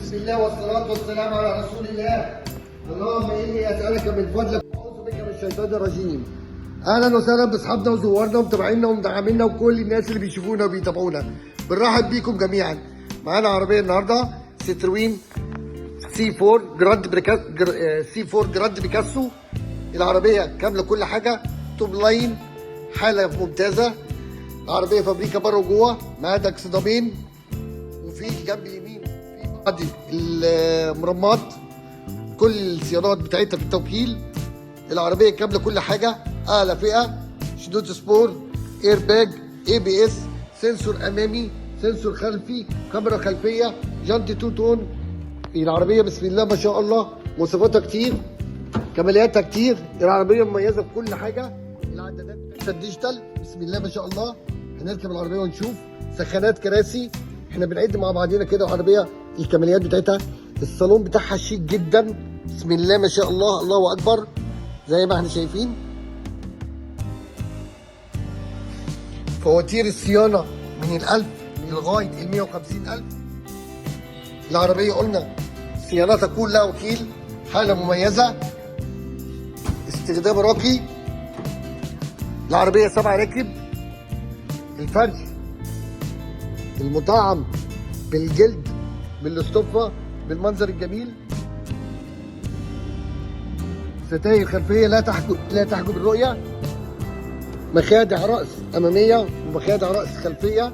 بسم الله والصلاة والسلام على رسول الله. اللهم إني أسألك من فضلك وأعوذ بك من الشيطان الرجيم. أهلا وسهلا بأصحابنا وزوارنا ومتابعينا ومدعمينا وكل الناس اللي بيشوفونا وبيتابعونا. بنرحب بيكم جميعا. معانا عربية النهارده ستروين سي 4 جراند بيكاسو. العربية كاملة كل حاجة، توب لاين، حالة ممتازة. العربية فابريكا بره وجوه، معاها تكسدامين، وفي جنب اليمين في بعض المرمات، كل الصيانات بتاعتها في التوكيل. العربية كاملة كل حاجة، أعلى فئة، شدود سبور، اير باج، اي بي اس، سنسور أمامي، سنسور خلفي، كاميرا خلفية، جنط تو تون. العربية بسم الله ما شاء الله مواصفاتها كتير، كمالياتها كتير. العربية مميزة في كل حاجة. العدادات بتاعتها ديجيتال بسم الله ما شاء الله. هنركب العربية ونشوف. سخانات كراسي، احنا بنعد مع بعضينا كده. العربية الكماليات بتاعتها، الصالون بتاعها شيك جدا بسم الله ما شاء الله، الله أكبر زي ما احنا شايفين. فواتير الصيانة من 1000 لغاية 150,000. العربية قلنا صيانتها كلها وكيل، حالة مميزة، استخدام راقي. العربية 7 راكب. الفرش المطعم بالجلد، بالاستوفة، بالمنظر الجميل. ستاير خلفية لا تحجب الرؤية. مخادع رأس أمامية ومخادع رأس خلفية.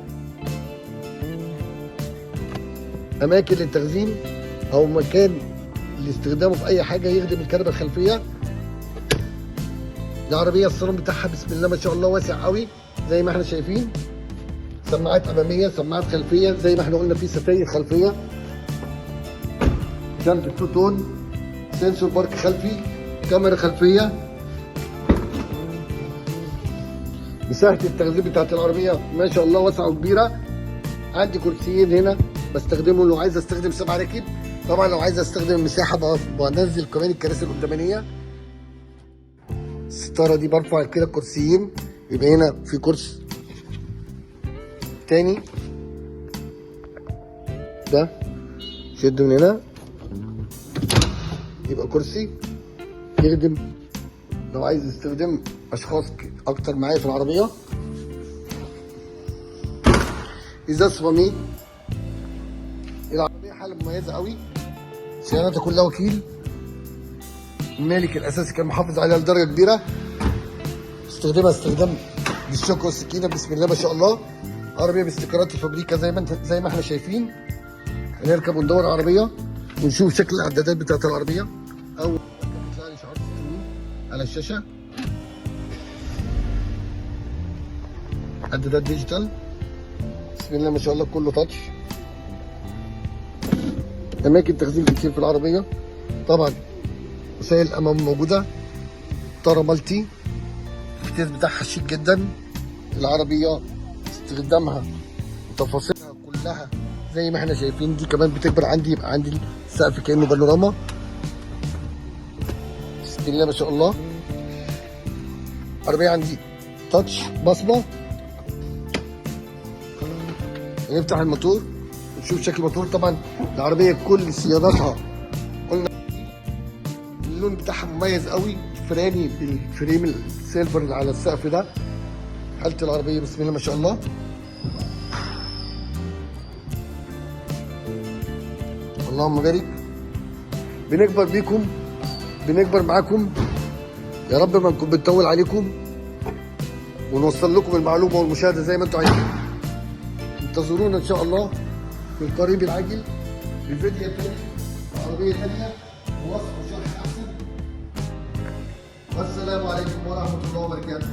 أماكن للتخزين أو مكان لاستخدامه في أي حاجة يخدم الكنبة الخلفية. العربية الصالون بتاعها بسم الله ما شاء الله واسع قوي زي ما احنا شايفين. سماعات أمامية، سماعات خلفية، زي ما احنا قلنا في ستاير خلفية، جنب تو تون، سنسور بارك خلفي، كاميرا خلفية. مساحة التخزين بتاعت العربية ما شاء الله واسعة وكبيرة. عندي كرسيين هنا بستخدمهم لو عايز استخدم 7 راكب. طبعا لو عايز استخدم المساحة بنزل كمان الكراسي القدامانية. الستارة دي برفع كده الكرسيين، يبقى هنا في كرسي تاني ده شد من هنا، يبقى كرسي يخدم لو عايز استخدام اشخاص اكتر معايا في العربيه. ازاز صمامي. العربيه حاله مميزه قوي، صيانتها كلها وكيل. المالك الاساسي كان محافظ عليها لدرجه كبيره. استخدمها استخدام بالشوكه والسكينه بسم الله ما شاء الله. عربيه باستيكرات الفابريكا زي ما احنا شايفين. هنركب وندور العربيه ونشوف شكل الاعدادات بتاعت العربيه. اول بتلاقي لي شعار على الشاشه، اعدادات ديجيتال بسم الله ما شاء الله، كله تاتش. اماكن تخزين كتير في العربيه. طبعا وسائل الامام موجوده. طاره مالتي، الفتيس بتاعها شيك جدا. العربيه استخدامها وتفاصيلها كلها زي ما احنا شايفين. دي كمان بتكبر عندي، يبقى عندي السقف كانه بانوراما بسم الله ما شاء الله. عربيه عندي تاتش بصمه. نفتح الموتور ونشوف شكل الموتور. طبعا العربيه كل صيانتها قلنا اللون بتاعها مميز قوي، فراني بالفريم السيلفر اللي على السقف ده. حاله العربيه بسم الله ما شاء الله. اللهم بارك. بنكبر بيكم، بنكبر معاكم. يا رب ما نكون بنطول عليكم ونوصل لكم المعلومه والمشاهده زي ما انتم عايزين. انتظرونا ان شاء الله في القريب العاجل بفيديو تاني وعربيه تانيه ووصف وشرح احسن. والسلام عليكم ورحمه الله وبركاته.